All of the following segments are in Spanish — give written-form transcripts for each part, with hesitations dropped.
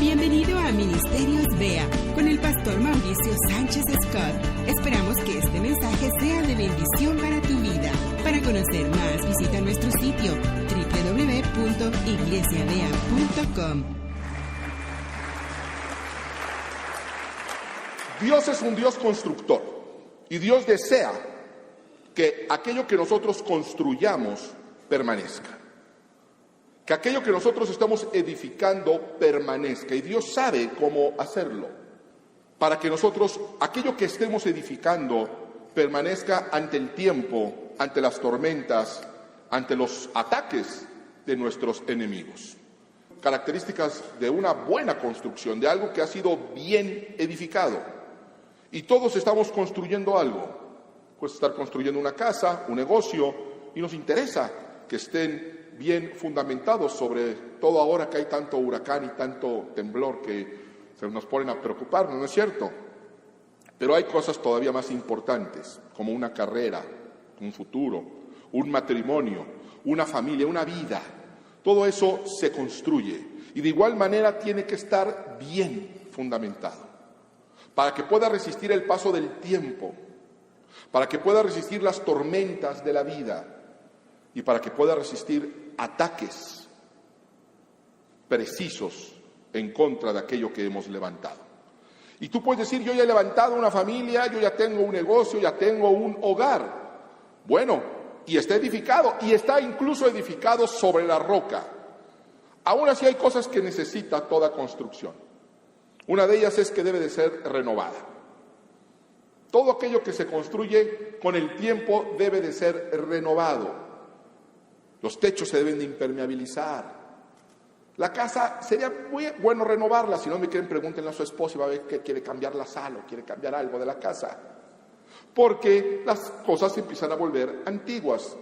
Bienvenido a Ministerios Vea con el pastor Mauricio Sánchez Scott. Esperamos que este mensaje sea de bendición para tu vida. Para conocer más, visita nuestro sitio www.iglesiavea.com. Dios es un Dios constructor y Dios desea que aquello que nosotros construyamos permanezca. Que aquello que nosotros estamos edificando permanezca. Y Dios sabe cómo hacerlo. Para que nosotros, aquello que estemos edificando, permanezca ante el tiempo, ante las tormentas, ante los ataques de nuestros enemigos. Características de una buena construcción, de algo que ha sido bien edificado. Y todos estamos construyendo algo. Puedes estar construyendo una casa, un negocio, y nos interesa que estén bien fundamentados, sobre todo ahora que hay tanto huracán y tanto temblor que se nos ponen a preocuparnos, ¿no es cierto? Pero hay cosas todavía más importantes, como una carrera, un futuro, un matrimonio, una familia, una vida. Todo eso se construye y de igual manera tiene que estar bien fundamentado para que pueda resistir el paso del tiempo, para que pueda resistir las tormentas de la vida y para que pueda resistir ataques precisos en contra de aquello que hemos levantado. Y tú puedes decir, yo ya he levantado una familia, yo ya tengo un negocio, ya tengo un hogar. Bueno, y está edificado, y está incluso edificado sobre la roca. Aún así hay cosas que necesita toda construcción. Una de ellas es que debe de ser renovada. Todo aquello que se construye con el tiempo debe de ser renovado. Los techos se deben de impermeabilizar. La casa sería muy bueno renovarla. Si no me quieren, pregúntenle a su esposo y va a ver que quiere cambiar la sala o quiere cambiar algo de la casa. Porque las cosas se empiezan a volver antiguas,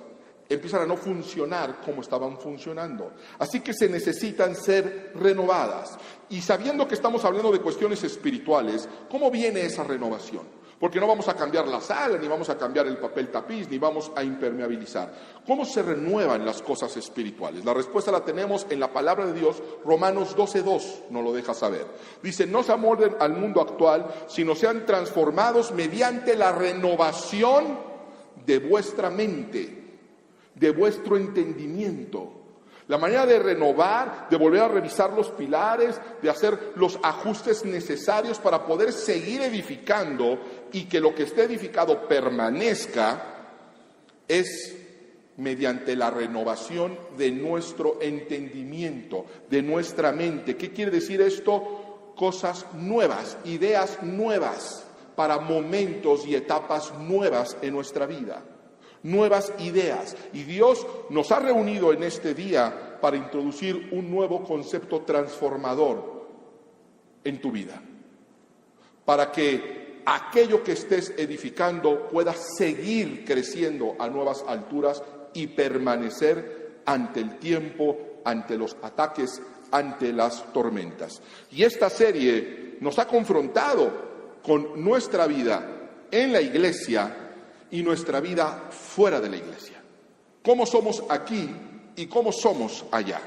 empiezan a no funcionar como estaban funcionando. Así que se necesitan ser renovadas. Y sabiendo que estamos hablando de cuestiones espirituales, ¿cómo viene esa renovación? Porque no vamos a cambiar la sala, ni vamos a cambiar el papel tapiz, ni vamos a impermeabilizar. ¿Cómo se renuevan las cosas espirituales? La respuesta la tenemos en la palabra de Dios, Romanos 12:2, nos lo deja saber. Dice, no se amolden al mundo actual, sino sean transformados mediante la renovación de vuestra mente, de vuestro entendimiento. La manera de renovar, de volver a revisar los pilares, de hacer los ajustes necesarios para poder seguir edificando y que lo que esté edificado permanezca, es mediante la renovación de nuestro entendimiento, de nuestra mente. ¿Qué quiere decir esto? Cosas nuevas, ideas nuevas para momentos y etapas nuevas en nuestra vida. Nuevas ideas. Y Dios nos ha reunido en este día para introducir un nuevo concepto transformador en tu vida. Para que aquello que estés edificando pueda seguir creciendo a nuevas alturas y permanecer ante el tiempo, ante los ataques, ante las tormentas. Y esta serie nos ha confrontado con nuestra vida en la iglesia y nuestra vida fuera de la iglesia. ¿Cómo somos aquí y cómo somos allá?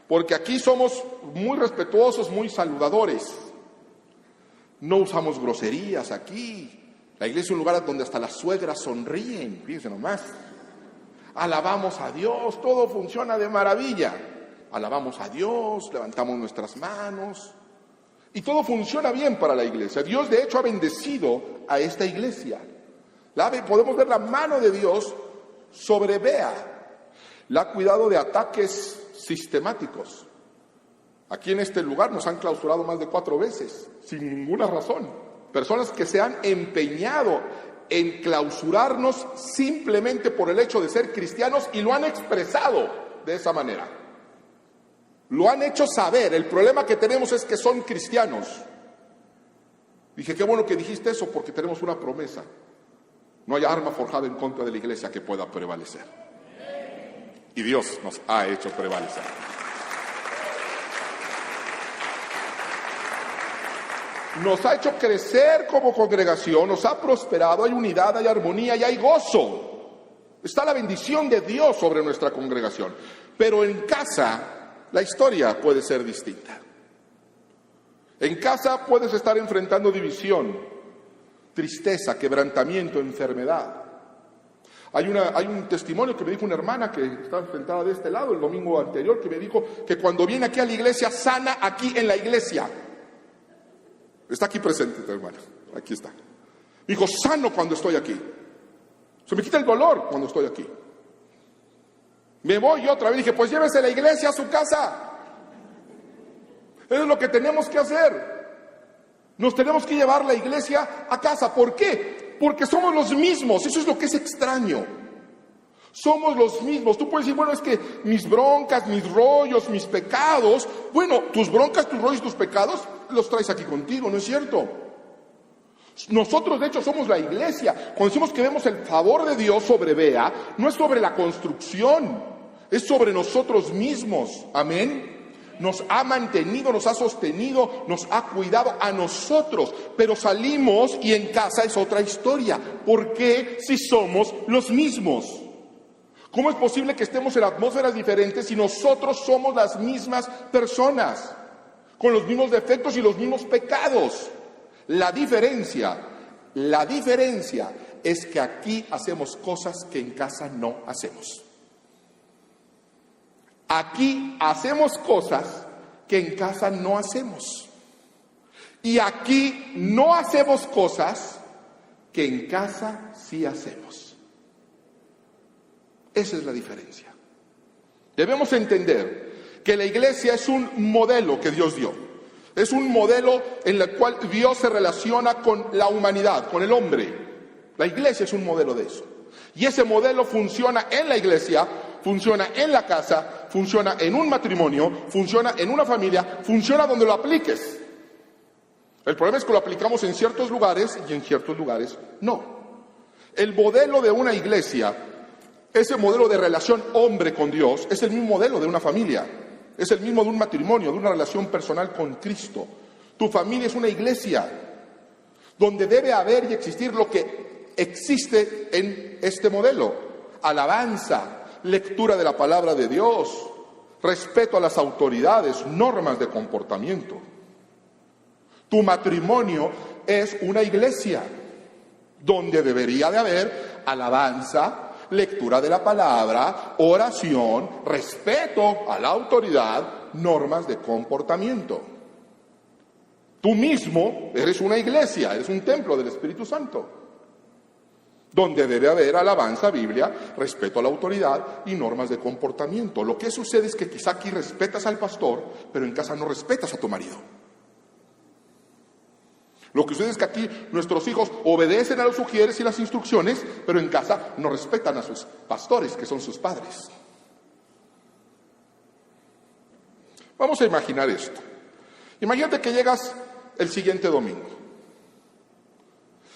Porque aquí somos muy respetuosos, muy saludadores. No usamos groserías aquí. La iglesia es un lugar donde hasta las suegras sonríen, fíjense nomás. Alabamos a Dios, todo funciona de maravilla. Alabamos a Dios, levantamos nuestras manos y todo funciona bien para la iglesia. Dios de hecho ha bendecido a esta iglesia. Podemos ver la mano de Dios sobre Vea. La ha cuidado de ataques sistemáticos. Aquí en este lugar nos han clausurado más de 4 veces, sin ninguna razón. Personas que se han empeñado en clausurarnos simplemente por el hecho de ser cristianos y lo han expresado de esa manera. Lo han hecho saber. El problema que tenemos es que son cristianos. Dije, qué bueno que dijiste eso porque tenemos una promesa. No hay arma forjada en contra de la iglesia que pueda prevalecer. Y Dios nos ha hecho prevalecer. Nos ha hecho crecer como congregación, nos ha prosperado, hay unidad, hay armonía y hay gozo. Está la bendición de Dios sobre nuestra congregación. Pero en casa la historia puede ser distinta. En casa puedes estar enfrentando división, tristeza, quebrantamiento, enfermedad. Hay un testimonio que me dijo una hermana que está sentada de este lado el domingo anterior, que me dijo que cuando viene aquí a la iglesia, sana aquí en la iglesia. Está aquí presente esta hermana, aquí está. Me dijo, sano cuando estoy aquí. Se me quita el dolor cuando estoy aquí. Me voy otra vez y dije, pues llévese la iglesia a su casa. Eso es lo que tenemos que hacer. Nos tenemos que llevar la iglesia a casa. ¿Por qué? Porque somos los mismos. Eso es lo que es extraño. Somos los mismos. Tú puedes decir, bueno, es que mis broncas, mis rollos, mis pecados. Bueno, tus broncas, tus rollos, tus pecados los traes aquí contigo, ¿no es cierto? Nosotros, de hecho, somos la iglesia. Cuando decimos que vemos el favor de Dios sobre Bea, no es sobre la construcción, es sobre nosotros mismos. Amén. Nos ha mantenido, nos ha sostenido, nos ha cuidado a nosotros. Pero salimos y en casa es otra historia. ¿Por qué si somos los mismos? ¿Cómo es posible que estemos en atmósferas diferentes si nosotros somos las mismas personas? Con los mismos defectos y los mismos pecados. La diferencia es que aquí hacemos cosas que en casa no hacemos. Aquí hacemos cosas que en casa no hacemos. Y aquí no hacemos cosas que en casa sí hacemos. Esa es la diferencia. Debemos entender que la iglesia es un modelo que Dios dio. Es un modelo en el cual Dios se relaciona con la humanidad, con el hombre. La iglesia es un modelo de eso. Y ese modelo funciona en la iglesia, funciona en la casa, funciona en un matrimonio, funciona en una familia, funciona donde lo apliques. El problema es que lo aplicamos en ciertos lugares y en ciertos lugares no. El modelo de una iglesia, ese modelo de relación hombre con Dios, es el mismo modelo de una familia. Es el mismo de un matrimonio, de una relación personal con Cristo. Tu familia es una iglesia donde debe haber y existir lo que existe en este modelo. Alabanza, lectura de la palabra de Dios, respeto a las autoridades, normas de comportamiento. Tu matrimonio es una iglesia donde debería de haber alabanza, lectura de la palabra, oración, respeto a la autoridad, normas de comportamiento. Tú mismo eres una iglesia, eres un templo del Espíritu Santo, donde debe haber alabanza, Biblia, respeto a la autoridad y normas de comportamiento. Lo que sucede es que quizá aquí respetas al pastor, pero en casa no respetas a tu marido. Lo que sucede es que aquí nuestros hijos obedecen a los sugieres y las instrucciones, pero en casa no respetan a sus pastores, que son sus padres. Vamos a imaginar esto. Imagínate que llegas el siguiente domingo.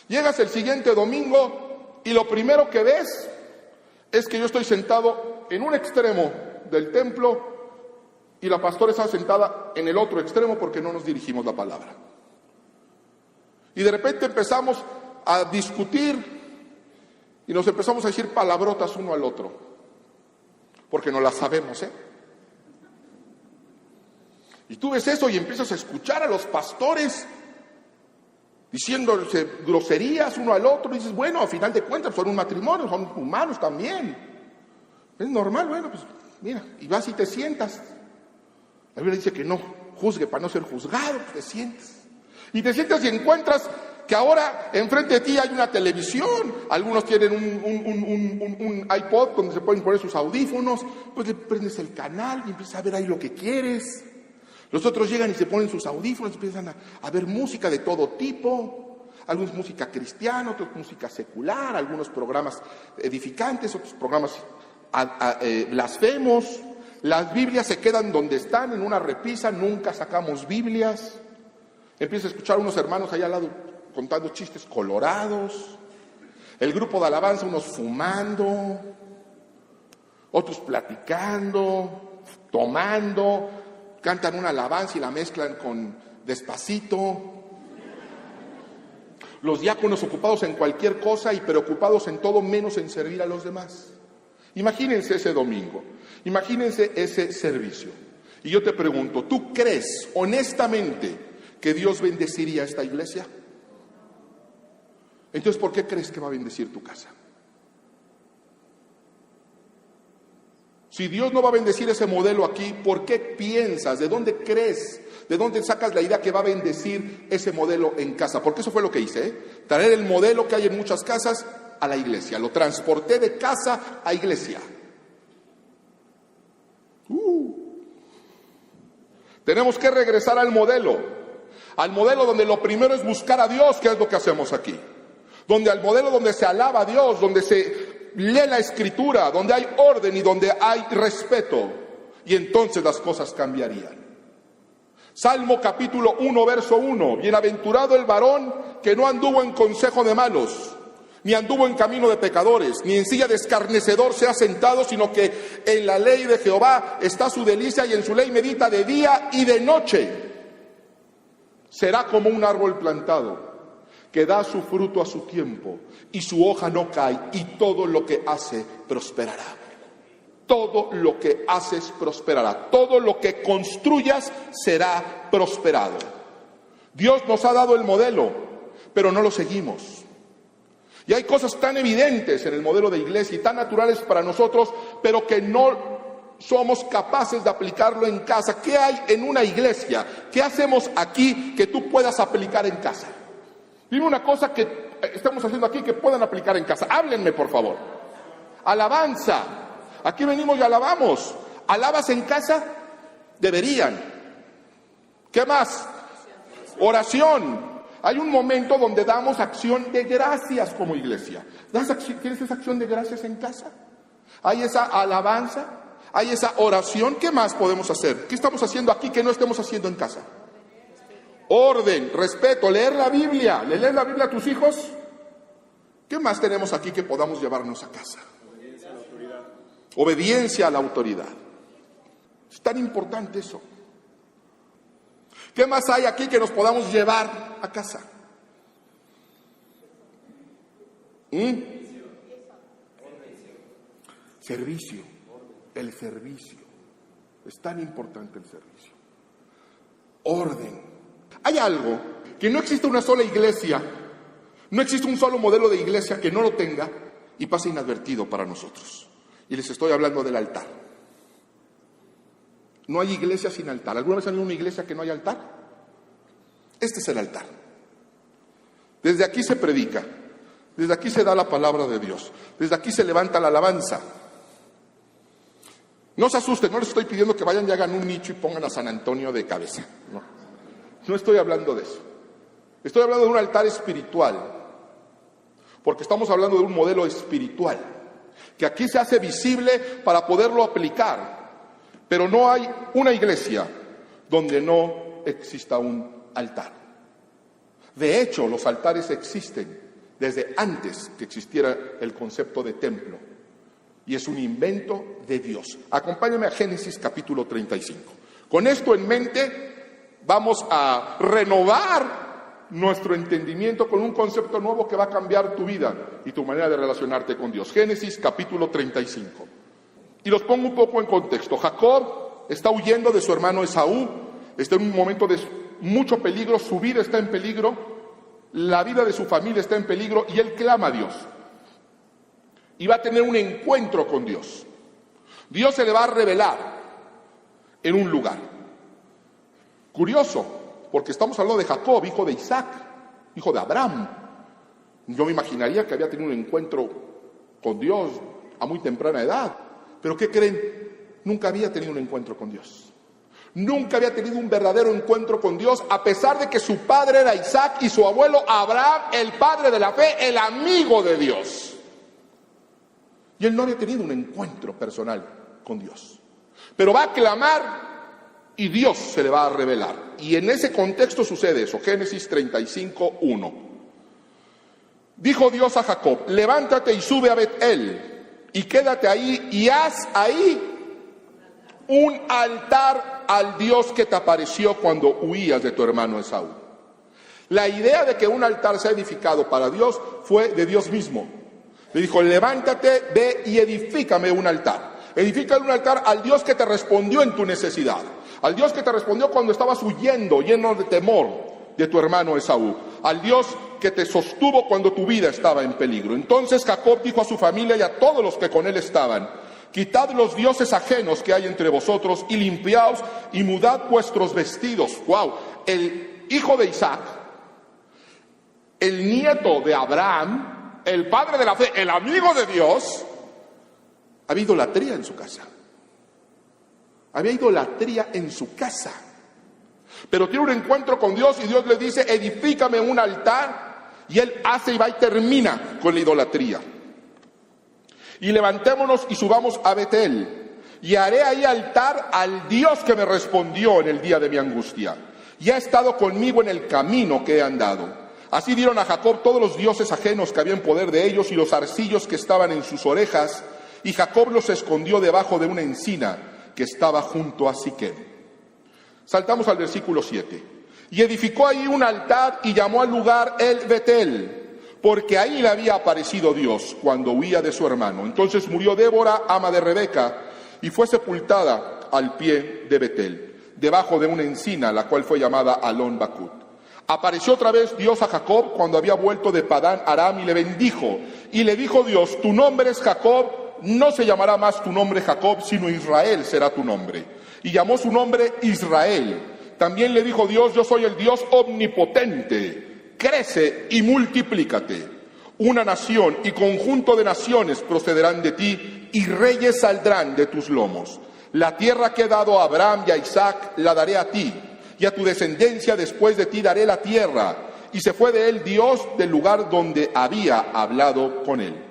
Llegas el siguiente domingo y lo primero que ves es que yo estoy sentado en un extremo del templo y la pastora está sentada en el otro extremo porque no nos dirigimos la palabra. Y de repente empezamos a discutir y nos empezamos a decir palabrotas uno al otro, porque no las sabemos, Y tú ves eso y empiezas a escuchar a los pastores diciéndose groserías uno al otro, y dices, bueno, a final de cuentas son un matrimonio, son humanos también. Es normal, bueno, pues mira, y vas y te sientas. La Biblia dice que no juzgue para no ser juzgado, pues te sientas. Y te sientas y encuentras que ahora enfrente de ti hay una televisión. Algunos tienen un iPod donde se pueden poner sus audífonos. Pues le prendes el canal y empiezas a ver ahí lo que quieres. Los otros llegan y se ponen sus audífonos y empiezan a ver música de todo tipo. Algunos música cristiana, otros música secular, algunos programas edificantes, otros programas blasfemos. Las Biblias se quedan donde están, en una repisa, nunca sacamos Biblias. Empieza a escuchar unos hermanos allá al lado contando chistes colorados. El grupo de alabanza, unos fumando, otros platicando, tomando, cantan una alabanza y la mezclan con Despacito. Los diáconos ocupados en cualquier cosa y preocupados en todo menos en servir a los demás. Imagínense ese domingo, imagínense ese servicio. Y yo te pregunto, ¿tú crees honestamente que Dios bendeciría esta iglesia? Entonces, ¿por qué crees que va a bendecir tu casa? Si Dios no va a bendecir ese modelo aquí, ¿por qué piensas? ¿De dónde crees? ¿De dónde sacas la idea que va a bendecir ese modelo en casa? Porque eso fue lo que hice, traer el modelo que hay en muchas casas a la iglesia. Lo transporté de casa a iglesia. Tenemos que regresar al modelo donde lo primero es buscar a Dios, que es lo que hacemos aquí. Al modelo donde se alaba a Dios, donde se lee la Escritura, donde hay orden y donde hay respeto. Y entonces las cosas cambiarían. Salmo capítulo 1, verso 1. Bienaventurado el varón que no anduvo en consejo de malos, ni anduvo en camino de pecadores, ni en silla de escarnecedor se ha sentado, sino que en la ley de Jehová está su delicia y en su ley medita de día y de noche. Será como un árbol plantado que da su fruto a su tiempo y su hoja no cae, y todo lo que hace prosperará. Todo lo que haces prosperará. Todo lo que construyas será prosperado. Dios nos ha dado el modelo, pero no lo seguimos. Y hay cosas tan evidentes en el modelo de iglesia y tan naturales para nosotros, pero que no somos capaces de aplicarlo en casa. ¿Qué hay en una iglesia? ¿Qué hacemos aquí que tú puedas aplicar en casa? Dime una cosa que estamos haciendo aquí que puedan aplicar en casa. Háblenme, por favor. Alabanza. Aquí venimos y alabamos. ¿Alabas en casa? Deberían. ¿Qué más? Oración. Hay un momento donde damos acción de gracias como iglesia. ¿Tienes esa acción de gracias en casa? ¿Hay esa alabanza? ¿Hay esa oración? ¿Qué más podemos hacer? ¿Qué estamos haciendo aquí que no estemos haciendo en casa? Orden, respeto, leer la Biblia. ¿Le lees la Biblia a tus hijos? ¿Qué más tenemos aquí que podamos llevarnos a casa? Obediencia a la autoridad. Obediencia a la autoridad. Es tan importante eso. ¿Qué más hay aquí que nos podamos llevar a casa? Servicio. El servicio. Es tan importante el servicio. Orden. Hay algo que no existe una sola iglesia, no existe un solo modelo de iglesia que no lo tenga y pase inadvertido para nosotros. Y les estoy hablando del altar. No hay iglesia sin altar. ¿Alguna vez han ido a una iglesia que no hay altar? Este es el altar. Desde aquí se predica, desde aquí se da la palabra de Dios, desde aquí se levanta la alabanza. No se asusten, no les estoy pidiendo que vayan y hagan un nicho y pongan a San Antonio de cabeza. No estoy hablando de eso. Estoy hablando de un altar espiritual, porque estamos hablando de un modelo espiritual, que aquí se hace visible para poderlo aplicar. Pero no hay una iglesia donde no exista un altar. De hecho, los altares existen desde antes que existiera el concepto de templo. Y es un invento de Dios. Acompáñame a Génesis capítulo 35. Con esto en mente, vamos a renovar nuestro entendimiento con un concepto nuevo que va a cambiar tu vida y tu manera de relacionarte con Dios. Génesis capítulo 35. Y los pongo un poco en contexto. Jacob está huyendo de su hermano Esaú, está en un momento de mucho peligro, su vida está en peligro, la vida de su familia está en peligro y él clama a Dios. Y va a tener un encuentro con Dios. Dios se le va a revelar en un lugar. Curioso, porque estamos hablando de Jacob, hijo de Isaac, hijo de Abraham. Yo me imaginaría que había tenido un encuentro con Dios a muy temprana edad. Pero ¿qué creen? Nunca había tenido un encuentro con Dios. Nunca había tenido un verdadero encuentro con Dios, a pesar de que su padre era Isaac y su abuelo Abraham, el padre de la fe, el amigo de Dios. Y él no había tenido un encuentro personal con Dios. Pero va a clamar y Dios se le va a revelar. Y en ese contexto sucede eso. Génesis 35:1. Dijo Dios a Jacob: levántate y sube a Bet-el y quédate ahí y haz ahí un altar al Dios que te apareció cuando huías de tu hermano Esaú. La idea de que un altar sea edificado para Dios fue de Dios mismo. Le dijo: levántate, ve y edifícame un altar. Edifícale un altar al Dios que te respondió en tu necesidad, al Dios que te respondió cuando estabas huyendo, lleno de temor de tu hermano Esaú, al Dios que te sostuvo cuando tu vida estaba en peligro. Entonces Jacob dijo a su familia y a todos los que con él estaban: quitad los dioses ajenos que hay entre vosotros y limpiaos y mudad vuestros vestidos. ¡Wow! El hijo de Isaac, el nieto de Abraham, el padre de la fe, el amigo de Dios, había idolatría en su casa. Había idolatría en su casa. Pero tiene un encuentro con Dios y Dios le dice: edifícame un altar. Y él hace y va y termina con la idolatría. Y levantémonos y subamos a Betel, y haré ahí altar al Dios que me respondió en el día de mi angustia, y ha estado conmigo en el camino que he andado. Así dieron a Jacob todos los dioses ajenos que había en poder de ellos, y los arcillos que estaban en sus orejas, y Jacob los escondió debajo de una encina que estaba junto a Siquem. Saltamos al versículo 7. Y edificó ahí un altar y llamó al lugar El Betel, porque ahí le había aparecido Dios cuando huía de su hermano. Entonces murió Débora, ama de Rebeca, y fue sepultada al pie de Betel, debajo de una encina, la cual fue llamada Alon Bakut. Apareció otra vez Dios a Jacob cuando había vuelto de Padán Aram y le bendijo. Y le dijo Dios: tu nombre es Jacob, no se llamará más tu nombre Jacob, sino Israel será tu nombre. Y llamó su nombre Israel. También le dijo Dios: yo soy el Dios omnipotente, crece y multiplícate. Una nación y conjunto de naciones procederán de ti, y reyes saldrán de tus lomos. La tierra que he dado a Abraham y a Isaac la daré a ti, y a tu descendencia después de ti daré la tierra. Y se fue de él Dios del lugar donde había hablado con él.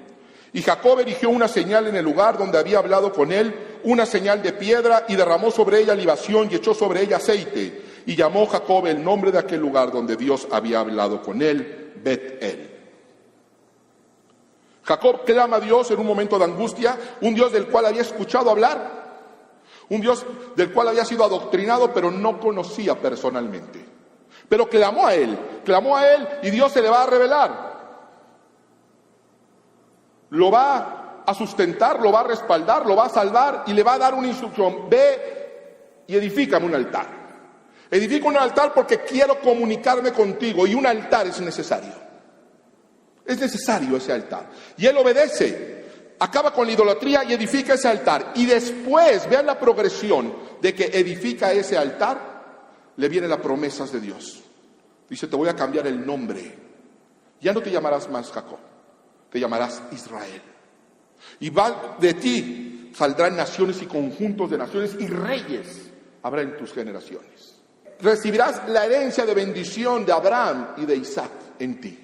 Y Jacob erigió una señal en el lugar donde había hablado con él, una señal de piedra, y derramó sobre ella libación y echó sobre ella aceite. Y llamó Jacob el nombre de aquel lugar donde Dios había hablado con él, Bet-El. Jacob clama a Dios en un momento de angustia, un Dios del cual había escuchado hablar, un Dios del cual había sido adoctrinado, pero no conocía personalmente. Pero clamó a él y Dios se le va a revelar. Lo va a sustentar, lo va a respaldar, lo va a salvar y le va a dar una instrucción: ve y edifícame un altar. Edifica un altar porque quiero comunicarme contigo, y un altar es necesario. Es necesario ese altar. Y él obedece, acaba con la idolatría y edifica ese altar. Y después, vean la progresión de que edifica ese altar, le vienen las promesas de Dios. Dice: te voy a cambiar el nombre. Ya no te llamarás más Jacob, te llamarás Israel. Y va de ti saldrán naciones y conjuntos de naciones, y reyes habrá en tus generaciones. Recibirás la herencia de bendición de Abraham y de Isaac en ti.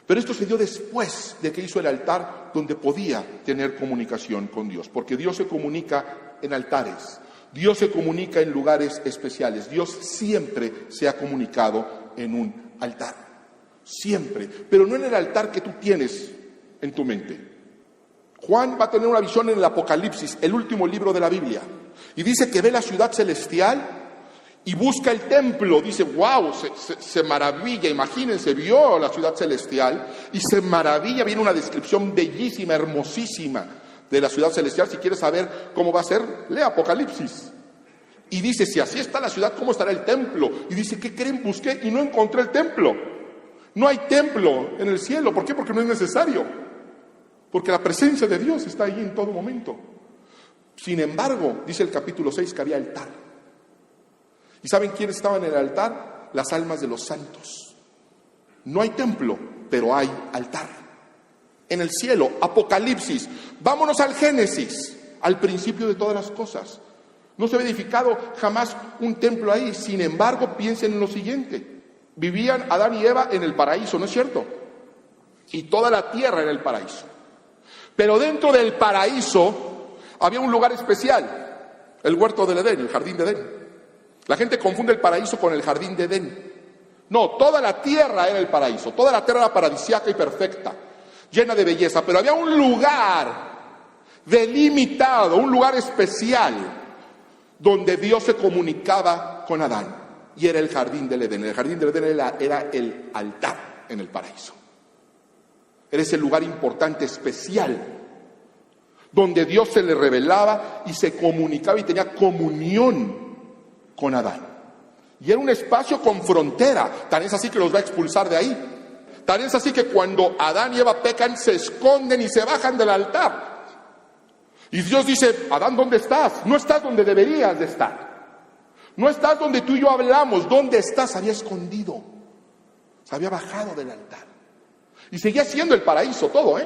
Pero esto se dio después de que hizo el altar donde podía tener comunicación con Dios. Porque Dios se comunica en altares. Dios se comunica en lugares especiales. Dios siempre se ha comunicado en un altar. Siempre. Pero no en el altar que tú tienes en tu mente. Juan va a tener una visión en el Apocalipsis, el último libro de la Biblia. Y dice que ve la ciudad celestial y busca el templo. Dice: wow, se maravilla. Imagínense, vio la ciudad celestial y se maravilla. Viene una descripción bellísima, hermosísima de la ciudad celestial. Si quieres saber cómo va a ser, lee Apocalipsis. Y dice: si así está la ciudad, ¿cómo estará el templo? Y dice: ¿qué creen? Busqué y no encontré el templo. No hay templo en el cielo. ¿Por qué? Porque no es necesario. Porque la presencia de Dios está allí en todo momento. Sin embargo, dice el capítulo 6 que había altar. ¿Y saben quiénes estaban en el altar? Las almas de los santos. No hay templo, pero hay altar. En el cielo, Apocalipsis. Vámonos al Génesis, al principio de todas las cosas. No se había edificado jamás un templo ahí. Sin embargo, piensen en lo siguiente. Vivían Adán y Eva en el paraíso, ¿no es cierto? Y toda la tierra en el paraíso. Pero dentro del paraíso había un lugar especial, el huerto del Edén, el jardín de Edén. La gente confunde el paraíso con el jardín de Edén. No, toda la tierra era el paraíso, toda la tierra era paradisíaca y perfecta, llena de belleza, pero había un lugar delimitado, un lugar especial, donde Dios se comunicaba con Adán, y era el jardín del Edén. El jardín del Edén era el altar en el paraíso. Era ese lugar importante, especial, donde Dios se le revelaba y se comunicaba y tenía comunión con Adán. Y era un espacio con frontera. Tan es así que los va a expulsar de ahí. Tan es así que cuando Adán y Eva pecan, se esconden y se bajan del altar. Y Dios dice: Adán, ¿dónde estás? No estás donde deberías de estar. No estás donde tú y yo hablamos. ¿Dónde estás? Se había escondido. Se había bajado del altar. Y seguía siendo el paraíso todo,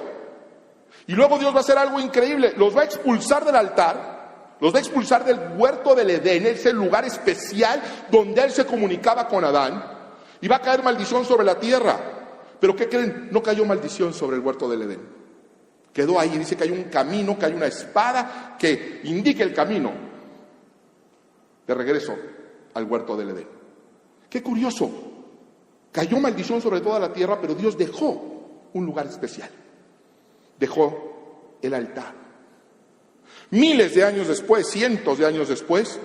Y luego Dios va a hacer algo increíble. Los va a expulsar del altar. Los va a expulsar del huerto del Edén, ese lugar especial donde Él se comunicaba con Adán. Y va a caer maldición sobre la tierra. Pero ¿qué creen? No cayó maldición sobre el huerto del Edén. Quedó ahí, dice que hay un camino, que hay una espada que indica el camino de regreso al huerto del Edén. Qué curioso. Cayó maldición sobre toda la tierra, pero Dios dejó un lugar especial. Dejó el altar. Miles de años después, cientos de años después,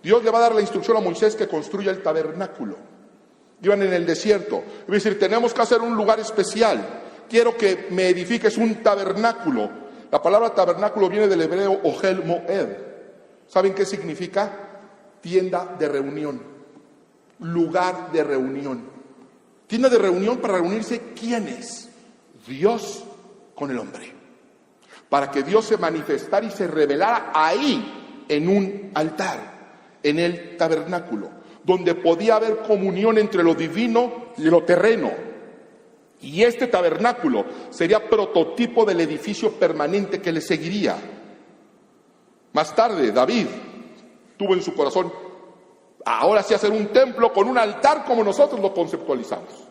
Dios le va a dar la instrucción a Moisés que construya el tabernáculo. Iban en el desierto. Es decir, tenemos que hacer un lugar especial. Quiero que me edifiques un tabernáculo. La palabra tabernáculo viene del hebreo Ohel Moed. ¿Saben qué significa? Tienda de reunión. Lugar de reunión. Tienda de reunión para reunirse, ¿quiénes? Dios con el hombre. Para que Dios se manifestara y se revelara ahí, en un altar, en el tabernáculo, donde podía haber comunión entre lo divino y lo terreno. Y este tabernáculo sería prototipo del edificio permanente que le seguiría. Más tarde, David tuvo en su corazón, ahora sí, hacer un templo con un altar como nosotros lo conceptualizamos.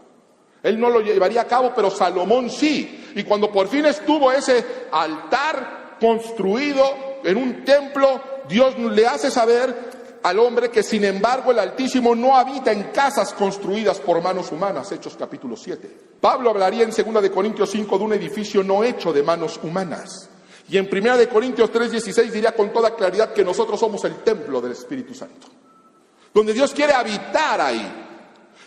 Él no lo llevaría a cabo, pero Salomón sí. Y cuando por fin estuvo ese altar construido en un templo, Dios le hace saber al hombre que sin embargo el Altísimo no habita en casas construidas por manos humanas. Hechos capítulo 7. Pablo hablaría en 2 de Corintios 5 de un edificio no hecho de manos humanas. Y en 1 de Corintios 3:16 diría con toda claridad que nosotros somos el templo del Espíritu Santo, donde Dios quiere habitar ahí.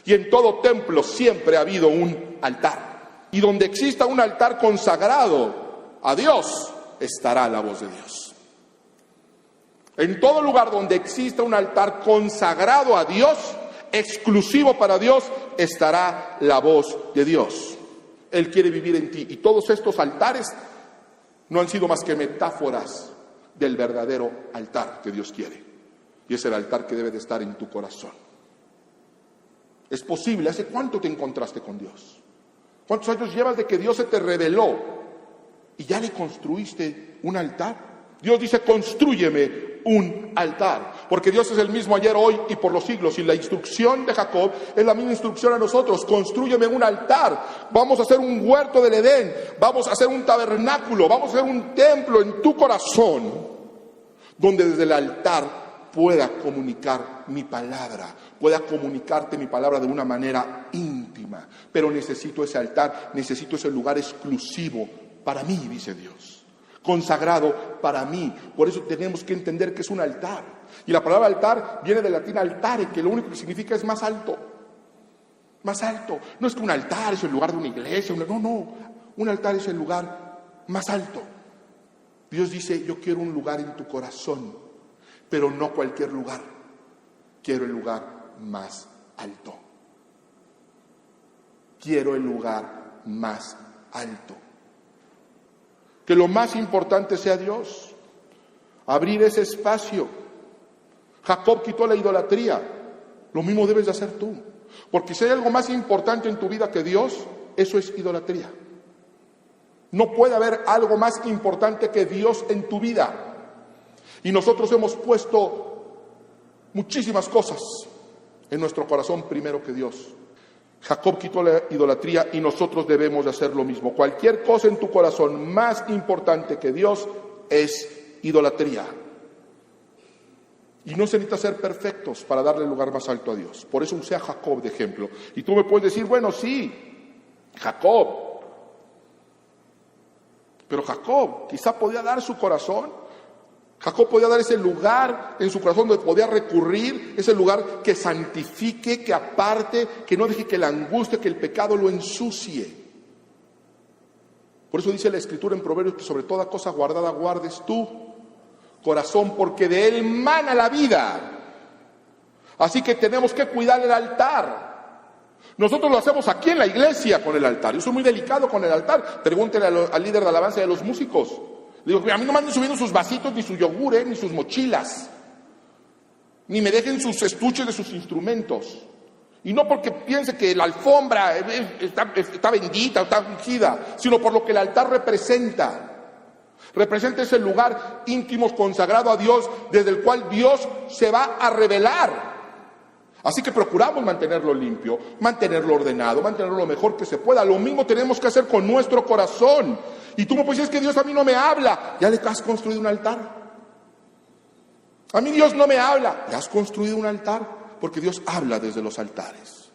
Y en todo templo siempre ha habido un altar. Y donde exista un altar consagrado a Dios, estará la voz de Dios. En todo lugar donde exista un altar consagrado a Dios, exclusivo para Dios, estará la voz de Dios. Él quiere vivir en ti. Y todos estos altares no han sido más que metáforas del verdadero altar que Dios quiere. Y es el altar que debe de estar en tu corazón. Es posible. ¿Hace cuánto te encontraste con Dios? ¿Cuántos años llevas de que Dios se te reveló y ya le construiste un altar? Dios dice: constrúyeme un altar, porque Dios es el mismo ayer, hoy y por los siglos. Y la instrucción de Jacob es la misma instrucción a nosotros: constrúyeme un altar. Vamos a hacer un huerto del Edén, vamos a hacer un tabernáculo, vamos a hacer un templo en tu corazón, donde desde el altar pueda comunicar mi palabra, pueda comunicarte mi palabra de una manera íntima. Pero necesito ese altar, necesito ese lugar exclusivo para mí, dice Dios, consagrado para mí. Por eso tenemos que entender que es un altar. Y la palabra altar viene del latín altare, que lo único que significa es más alto. Más alto. No es que un altar es el lugar de una iglesia, no. Un altar es el lugar más alto. Dios dice: yo quiero un lugar en tu corazón. Pero no cualquier lugar. Quiero el lugar más alto. Quiero el lugar más alto. Que lo más importante sea Dios. Abrir ese espacio. Jacob quitó la idolatría. Lo mismo debes de hacer tú. Porque si hay algo más importante en tu vida que Dios, eso es idolatría. No puede haber algo más importante que Dios en tu vida. Y nosotros hemos puesto muchísimas cosas en nuestro corazón primero que Dios. Jacob quitó la idolatría y nosotros debemos de hacer lo mismo. Cualquier cosa en tu corazón más importante que Dios es idolatría. Y no se necesita ser perfectos para darle el lugar más alto a Dios. Por eso usé a Jacob de ejemplo. Y tú me puedes decir: bueno, sí, Jacob. Pero Jacob quizá podía dar su corazón. Jacob podía dar ese lugar en su corazón donde podía recurrir, ese lugar que santifique, que aparte, que no deje que la angustia, que el pecado lo ensucie. Por eso dice la Escritura en Proverbios que sobre toda cosa guardada guardes tu corazón, porque de él mana la vida. Así que tenemos que cuidar el altar. Nosotros lo hacemos aquí en la iglesia con el altar. Yo soy muy delicado con el altar. Pregúntenle al líder de alabanza y a los músicos. Le digo, a mí no me anden subiendo sus vasitos, ni sus yogures, ni sus mochilas. Ni me dejen sus estuches de sus instrumentos. Y no porque piense que la alfombra está bendita, está ungida, sino por lo que el altar representa. Representa ese lugar íntimo consagrado a Dios, desde el cual Dios se va a revelar. Así que procuramos mantenerlo limpio, mantenerlo ordenado, mantenerlo lo mejor que se pueda. Lo mismo tenemos que hacer con nuestro corazón. Y tú me puedes decir, es que Dios a mí no me habla. ¿Ya le has construido un altar? A mí Dios no me habla. ¿Ya has construido un altar? Porque Dios habla desde los altares.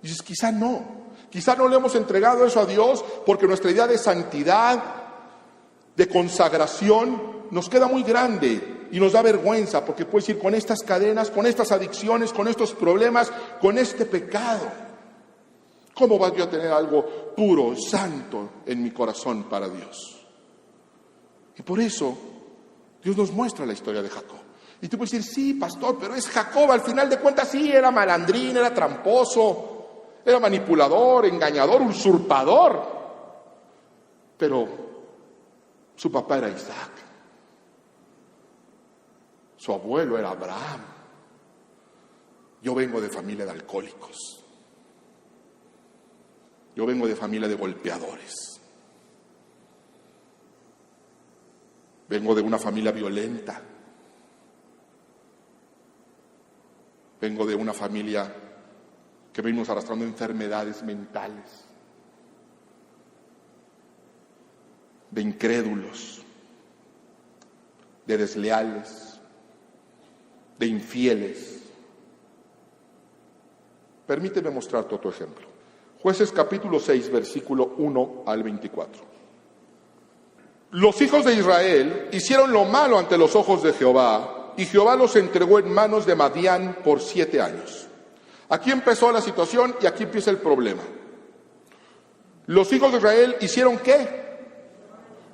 Y dices, quizá no le hemos entregado eso a Dios porque nuestra idea de santidad, de consagración, nos queda muy grande y nos da vergüenza, porque puedes ir con estas cadenas, con estas adicciones, con estos problemas, con este pecado. ¿Cómo voy yo a tener algo puro, santo en mi corazón para Dios? Y por eso Dios nos muestra la historia de Jacob. Y tú puedes decir, sí, pastor, pero es Jacob, al final de cuentas sí, era malandrín, era tramposo, era manipulador, engañador, usurpador. Pero su papá era Isaac. Su abuelo era Abraham. Yo vengo de familia de alcohólicos. Yo vengo de familia de golpeadores. Vengo de una familia violenta. Vengo de una familia que venimos arrastrando enfermedades mentales, de incrédulos, de desleales, de infieles. Permíteme mostrarte otro ejemplo. Jueces capítulo 6, versículo 1 al 24. Los hijos de Israel hicieron lo malo ante los ojos de Jehová, y Jehová los entregó en manos de Madián por 7 años. Aquí empezó la situación y aquí empieza el problema. Los hijos de Israel hicieron ¿qué?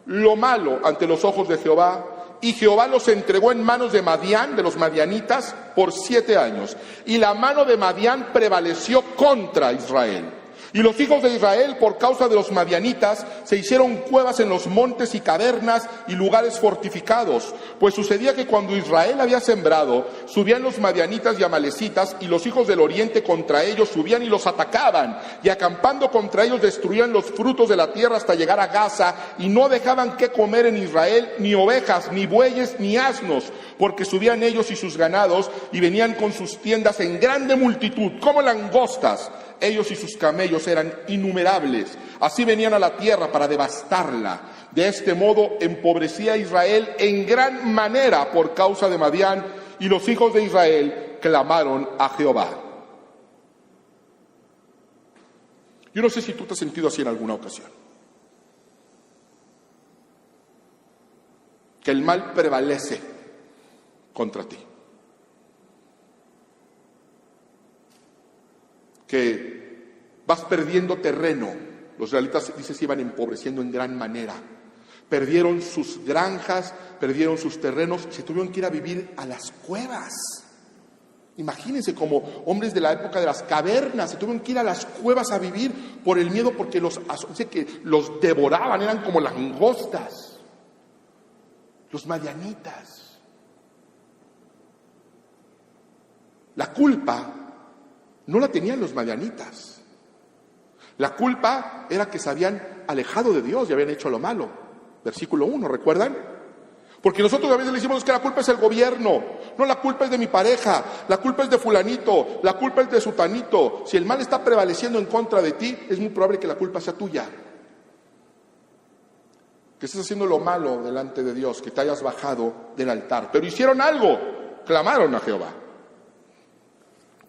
Lo malo ante los ojos de Jehová, y Jehová los entregó en manos de Madián, de los madianitas, por 7 años. Y la mano de Madián prevaleció contra Israel. Y los hijos de Israel, por causa de los madianitas, se hicieron cuevas en los montes y cavernas y lugares fortificados. Pues sucedía que cuando Israel había sembrado, subían los madianitas y amalecitas, y los hijos del oriente contra ellos subían y los atacaban. Y acampando contra ellos destruían los frutos de la tierra hasta llegar a Gaza, y no dejaban que comer en Israel ni ovejas, ni bueyes, ni asnos, porque subían ellos y sus ganados, y venían con sus tiendas en grande multitud, como langostas. Ellos y sus camellos eran innumerables. Así venían a la tierra para devastarla. De este modo empobrecía a Israel en gran manera por causa de Madián, y los hijos de Israel clamaron a Jehová. Yo no sé si tú te has sentido así en alguna ocasión. Que el mal prevalece contra ti. Que vas perdiendo terreno. Los israelitas, dice, se iban empobreciendo en gran manera. Perdieron sus granjas, perdieron sus terrenos, se tuvieron que ir a vivir a las cuevas. Imagínense, como hombres de la época de las cavernas, se tuvieron que ir a las cuevas a vivir por el miedo, porque los devoraban, eran como langostas. Los madianitas. La culpa no la tenían los madianitas. La culpa era que se habían alejado de Dios y habían hecho lo malo. Versículo 1, ¿recuerdan? Porque nosotros a veces le decimos que la culpa es el gobierno. No, la culpa es de mi pareja, la culpa es de fulanito, la culpa es de sutanito. Si el mal está prevaleciendo en contra de ti, es muy probable que la culpa sea tuya. Que estés haciendo lo malo delante de Dios, que te hayas bajado del altar. Pero hicieron algo, clamaron a Jehová.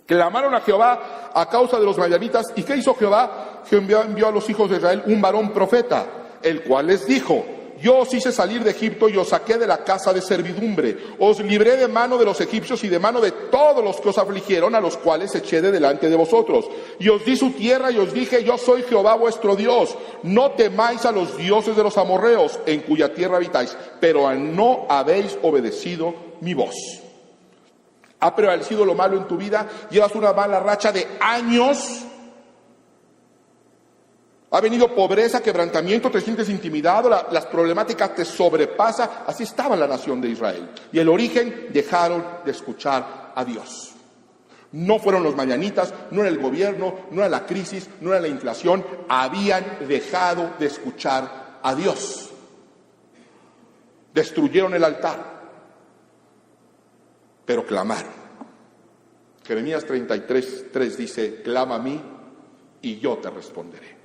Clamaron a Jehová a causa de los madianitas. ¿Y qué hizo Jehová? Jehová envió a los hijos de Israel un varón profeta, el cual les dijo: yo os hice salir de Egipto y os saqué de la casa de servidumbre. Os libré de mano de los egipcios y de mano de todos los que os afligieron, a los cuales eché de delante de vosotros. Y os di su tierra y os dije: yo soy Jehová vuestro Dios. No temáis a los dioses de los amorreos, en cuya tierra habitáis, pero no habéis obedecido mi voz. ha prevalecido lo malo en tu vida, llevas una mala racha de años, ha venido pobreza, quebrantamiento, te sientes intimidado, las problemáticas te sobrepasan. Así estaba la nación de Israel. Y el origen, dejaron de escuchar a Dios. No fueron los madianitas, no era el gobierno, no era la crisis, no era la inflación. Habían dejado de escuchar a Dios. Destruyeron el altar, pero clamaron. Jeremías 33:3 dice: clama a mí y yo te responderé.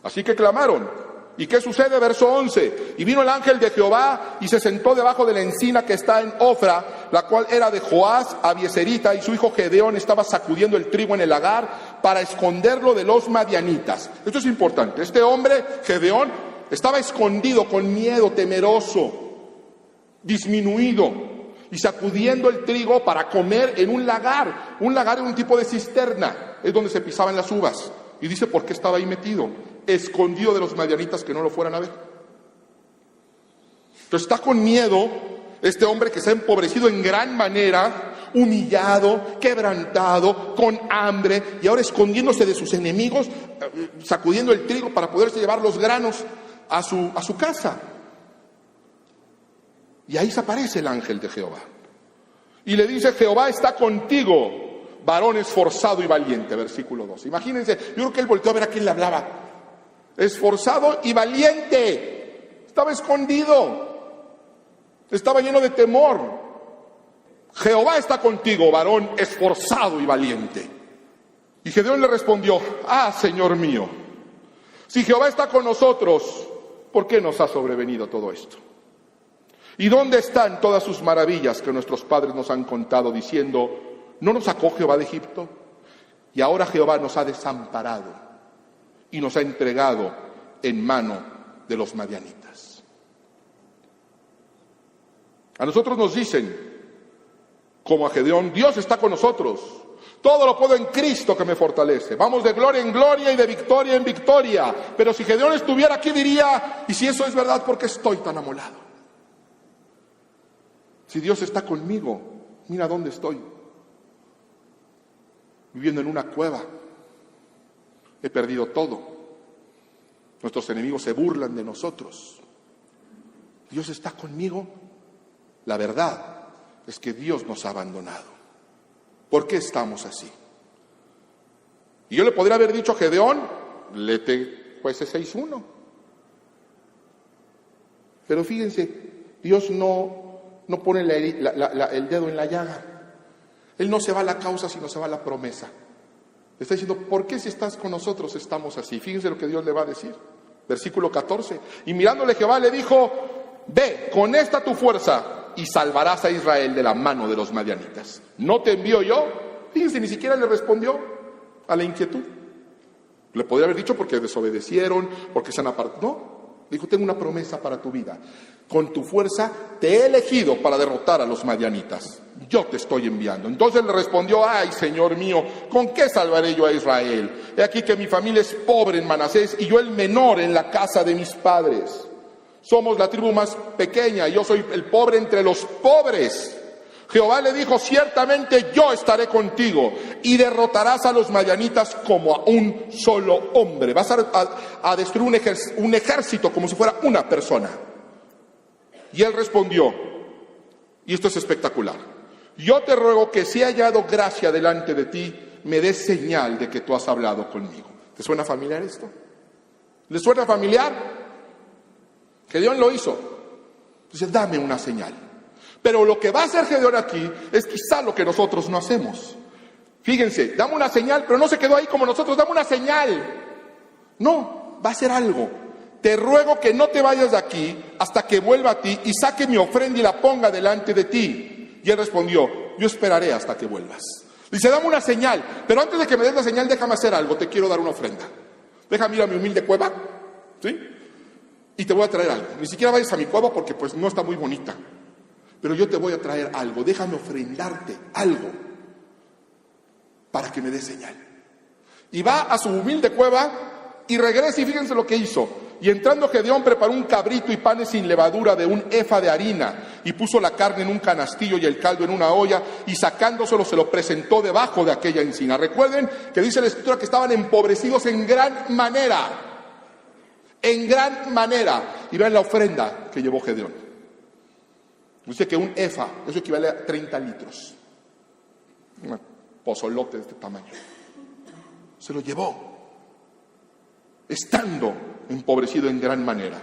Así que clamaron. ¿Y qué sucede? Verso 11. Y vino el ángel de Jehová y se sentó debajo de la encina que está en Ofra, la cual era de Joás Abieserita, y su hijo Gedeón estaba sacudiendo el trigo en el lagar para esconderlo de los madianitas. Esto es importante. Este hombre, Gedeón, estaba escondido, con miedo, temeroso, disminuido, y sacudiendo el trigo para comer en un lagar. Un lagar era un tipo de cisterna, es donde se pisaban las uvas. Y dice por qué estaba ahí metido, escondido de los madianitas que no lo fueran a ver. Entonces está con miedo este hombre que se ha empobrecido en gran manera, humillado, quebrantado, con hambre, y ahora escondiéndose de sus enemigos, sacudiendo el trigo para poderse llevar los granos a su casa. Y ahí se aparece el ángel de Jehová y le dice: Jehová está contigo, varón esforzado y valiente. Versículo 2. Imagínense, yo creo que él volteó a ver a quién le hablaba. Esforzado y valiente. Estaba escondido, estaba lleno de temor. Jehová está contigo, varón esforzado y valiente. Y Gedeón le respondió: Señor mío, si Jehová está con nosotros, ¿por qué nos ha sobrevenido todo esto? ¿Y dónde están todas sus maravillas que nuestros padres nos han contado, diciendo: ¿no nos sacó Jehová de Egipto? Y ahora Jehová nos ha desamparado y nos ha entregado en mano de los madianitas. A nosotros nos dicen, como a Gedeón: Dios está con nosotros, todo lo puedo en Cristo que me fortalece. Vamos de gloria en gloria y de victoria en victoria. Pero si Gedeón estuviera aquí diría: y si eso es verdad, ¿por qué estoy tan amolado? Si Dios está conmigo, mira dónde estoy, viviendo en una cueva. He perdido todo. Nuestros enemigos se burlan de nosotros. Dios está conmigo. La verdad es que Dios nos ha abandonado. ¿Por qué estamos así? Y yo le podría haber dicho a Gedeón: léete Jueces 6:1. Pero fíjense, Dios no pone el dedo en la llaga. Él no se va a la causa, sino se va a la promesa. Le está diciendo: ¿por qué si estás con nosotros estamos así? Fíjense lo que Dios le va a decir. Versículo 14. Y mirándole Jehová le dijo: ve, con esta tu fuerza y salvarás a Israel de la mano de los madianitas. ¿No te envío yo? Fíjense, ni siquiera le respondió a la inquietud. Le podría haber dicho: porque desobedecieron, porque se han apartado. No. Dijo: tengo una promesa para tu vida. Con tu fuerza te he elegido para derrotar a los madianitas. Yo te estoy enviando. Entonces le respondió: ay, Señor mío, ¿con qué salvaré yo a Israel? He aquí que mi familia es pobre en Manasés y yo el menor en la casa de mis padres. Somos la tribu más pequeña y yo soy el pobre entre los pobres. Jehová le dijo: ciertamente yo estaré contigo y derrotarás a los madianitas como a un solo hombre. Vas a destruir un ejército como si fuera una persona. Y él respondió, y esto es espectacular: yo te ruego que si he hallado gracia delante de ti, me des señal de que tú has hablado conmigo. ¿Te suena familiar esto? ¿Le suena familiar? Gedeón lo hizo. Dice: dame una señal. Pero lo que va a hacer Gedeón aquí es quizá lo que nosotros no hacemos. Fíjense, dame una señal, pero no se quedó ahí como nosotros: dame una señal. No, va a hacer algo. Te ruego que no te vayas de aquí hasta que vuelva a ti y saque mi ofrenda y la ponga delante de ti. Y él respondió: yo esperaré hasta que vuelvas. Dice: dame una señal, pero antes de que me des la señal, déjame hacer algo. Te quiero dar una ofrenda. Déjame ir a mi humilde cueva, ¿sí? Y te voy a traer algo. Ni siquiera vayas a mi cueva porque pues no está muy bonita. Pero yo te voy a traer algo. Déjame ofrendarte algo para que me des señal. Y va a su humilde cueva y regresa, y fíjense lo que hizo. Y entrando Gedeón preparó un cabrito y panes sin levadura de un efa de harina, y puso la carne en un canastillo y el caldo en una olla, y sacándoselo se lo presentó debajo de aquella encina. Recuerden que dice la Escritura que estaban empobrecidos en gran manera. En gran manera. Y vean la ofrenda que llevó Gedeón. Dice que un efa, eso equivale a 30 litros. Un pozolote de este tamaño. Se lo llevó. Estando empobrecido en gran manera.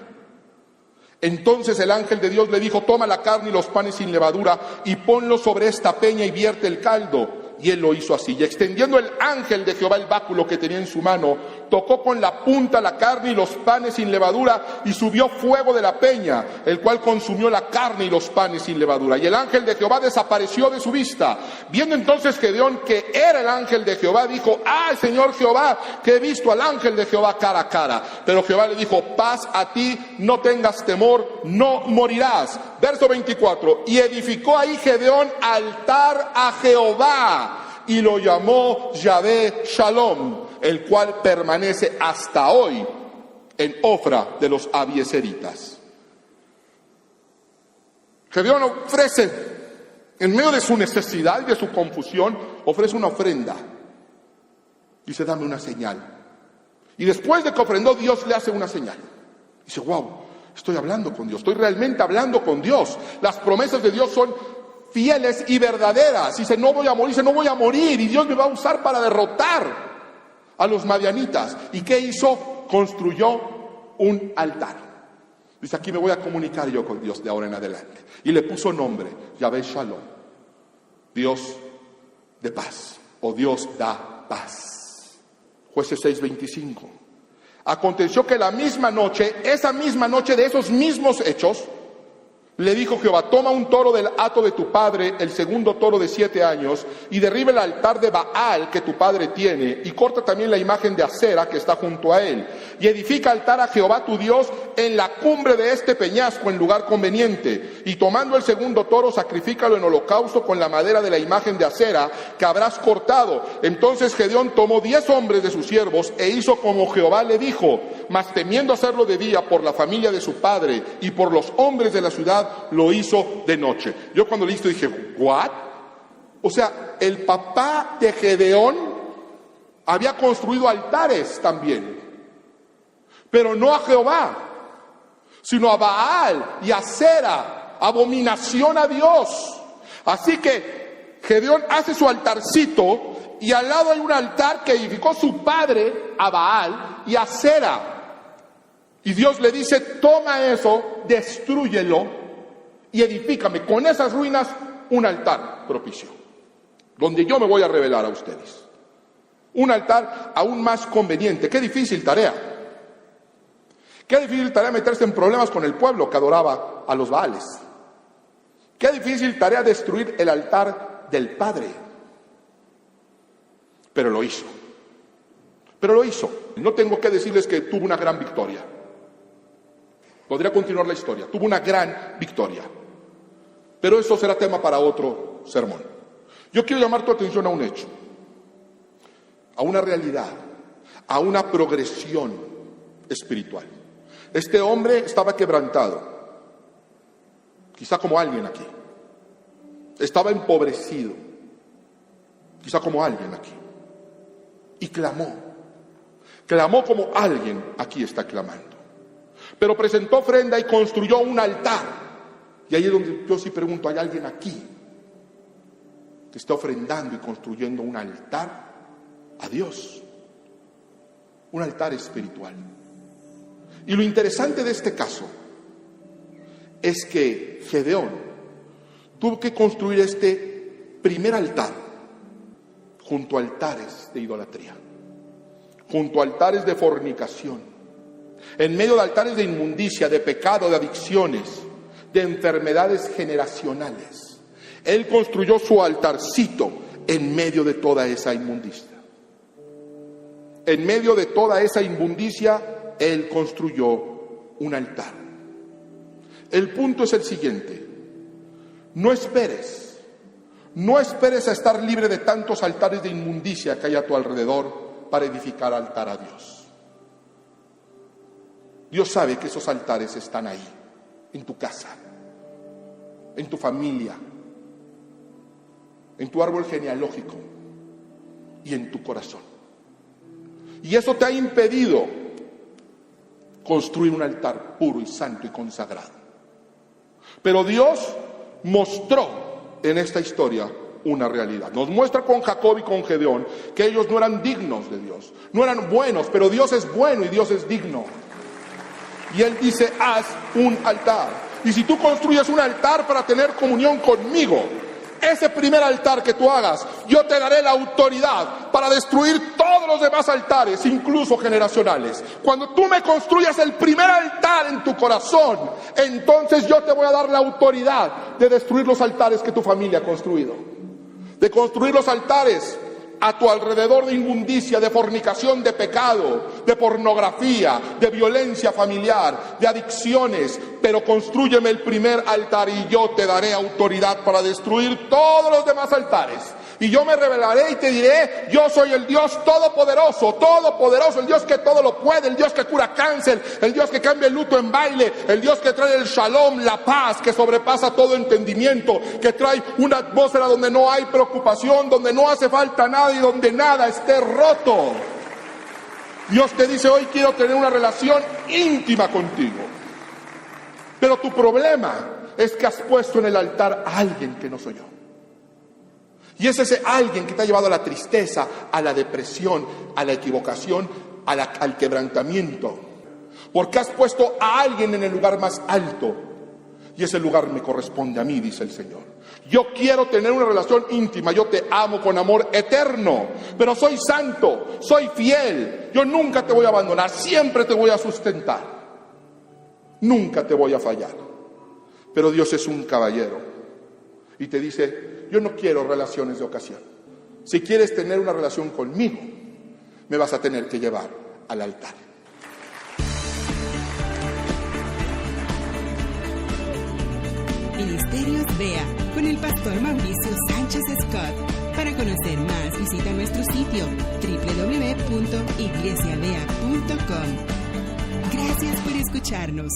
Entonces el ángel de Dios le dijo: toma la carne y los panes sin levadura y ponlo sobre esta peña y vierte el caldo. Y él lo hizo así. Y extendiendo el ángel de Jehová el báculo que tenía en su mano, tocó con la punta la carne y los panes sin levadura, y subió fuego de la peña, el cual consumió la carne y los panes sin levadura. Y el ángel de Jehová desapareció de su vista. Viendo entonces Gedeón que era el ángel de Jehová, dijo: ¡ay, Señor Jehová, que he visto al ángel de Jehová cara a cara! Pero Jehová le dijo: paz a ti, no tengas temor, no morirás. Verso 24. Y edificó ahí Gedeón altar a Jehová, y lo llamó Yahvé Shalom, el cual permanece hasta hoy en Ofra de los abiezeritas. Gedeón ofrece, en medio de su necesidad y de su confusión, ofrece una ofrenda. Dice: dame una señal. Y después de que ofrendó, Dios le hace una señal. Dice: wow, estoy hablando con Dios, estoy realmente hablando con Dios. Las promesas de Dios son fieles y verdaderas. Dice: no voy a morir, dice: no voy a morir, y Dios me va a usar para derrotar a los madianitas. ¿Y qué hizo? Construyó un altar. Dice: aquí me voy a comunicar yo con Dios de ahora en adelante. Y le puso nombre, Yahvé Shalom, Dios de paz, o Dios da paz. Jueces 6:25. Aconteció que la misma noche, esa misma noche de esos mismos hechos, le dijo Jehová: toma un toro del hato de tu padre, el segundo toro de 7 años, y derriba el altar de Baal que tu padre tiene, y corta también la imagen de Acera que está junto a él, y edifica altar a Jehová tu Dios en la cumbre de este peñasco, en lugar conveniente. Y tomando el segundo toro, sacrifícalo en holocausto con la madera de la imagen de Acera que habrás cortado. Entonces Gedeón tomó 10 hombres de sus siervos e hizo como Jehová le dijo, mas temiendo hacerlo de día por la familia de su padre y por los hombres de la ciudad, lo hizo de noche. Yo cuando leí esto dije: ¿what? O sea, el papá de Gedeón había construido altares también, pero no a Jehová, sino a Baal y a Acera, abominación a Dios. Así que Gedeón hace su altarcito, y al lado hay un altar que edificó su padre a Baal y a Acera. Y Dios le dice: toma eso, destrúyelo y edifícame con esas ruinas un altar propicio, donde yo me voy a revelar a ustedes. Un altar aún más conveniente. Qué difícil tarea. Qué difícil tarea meterse en problemas con el pueblo que adoraba a los Baales. Qué difícil tarea destruir el altar del Padre. Pero lo hizo. Pero lo hizo. No tengo que decirles que tuvo una gran victoria. Podría continuar la historia. Tuvo una gran victoria. Pero eso será tema para otro sermón. Yo quiero llamar tu atención a un hecho, a una realidad, a una progresión espiritual. Este hombre estaba quebrantado, quizá como alguien aquí. Estaba empobrecido, quizá como alguien aquí. Y clamó como alguien aquí está clamando. Pero presentó ofrenda y construyó un altar. Y ahí es donde yo sí pregunto: ¿hay alguien aquí que está ofrendando y construyendo un altar a Dios? Un altar espiritual. Y lo interesante de este caso es que Gedeón tuvo que construir este primer altar junto a altares de idolatría, junto a altares de fornicación, en medio de altares de inmundicia, de pecado, de adicciones, de enfermedades generacionales. Él construyó su altarcito en medio de toda esa inmundicia. En medio de toda esa inmundicia, él construyó un altar. El punto es el siguiente: no esperes a estar libre de tantos altares de inmundicia que hay a tu alrededor para edificar altar a Dios. Dios sabe que esos altares están ahí, en tu casa, en tu familia, en tu árbol genealógico y en tu corazón. Y eso te ha impedido construir un altar puro y santo y consagrado. Pero Dios mostró en esta historia una realidad. Nos muestra con Jacob y con Gedeón que ellos no eran dignos de Dios, no eran buenos, pero Dios es bueno y Dios es digno. Y Él dice, haz un altar. Y si tú construyes un altar para tener comunión conmigo, ese primer altar que tú hagas, yo te daré la autoridad para destruir todos los demás altares, incluso generacionales. Cuando tú me construyas el primer altar en tu corazón, entonces yo te voy a dar la autoridad de destruir los altares que tu familia ha construido, de construir los altares a tu alrededor de inmundicia, de fornicación, de pecado, de pornografía, de violencia familiar, de adicciones. Pero constrúyeme el primer altar y yo te daré autoridad para destruir todos los demás altares. Y yo me revelaré y te diré, yo soy el Dios todopoderoso, el Dios que todo lo puede, el Dios que cura cáncer, el Dios que cambia el luto en baile, el Dios que trae el shalom, la paz que sobrepasa todo entendimiento, que trae una atmósfera donde no hay preocupación, donde no hace falta nada y donde nada esté roto. Dios te dice, hoy quiero tener una relación íntima contigo. Pero tu problema es que has puesto en el altar a alguien que no soy yo. Y es ese alguien que te ha llevado a la tristeza, a la depresión, a la equivocación, al quebrantamiento. Porque has puesto a alguien en el lugar más alto. Y ese lugar me corresponde a mí, dice el Señor. Yo quiero tener una relación íntima, yo te amo con amor eterno. Pero soy santo, soy fiel. Yo nunca te voy a abandonar, siempre te voy a sustentar. Nunca te voy a fallar. Pero Dios es un caballero. Y te dice, yo no quiero relaciones de ocasión. Si quieres tener una relación conmigo, me vas a tener que llevar al altar. Ministerios Bea con el pastor Mauricio Sánchez Scott. Para conocer más, visita nuestro sitio www.iglesiabea.com. Gracias por escucharnos.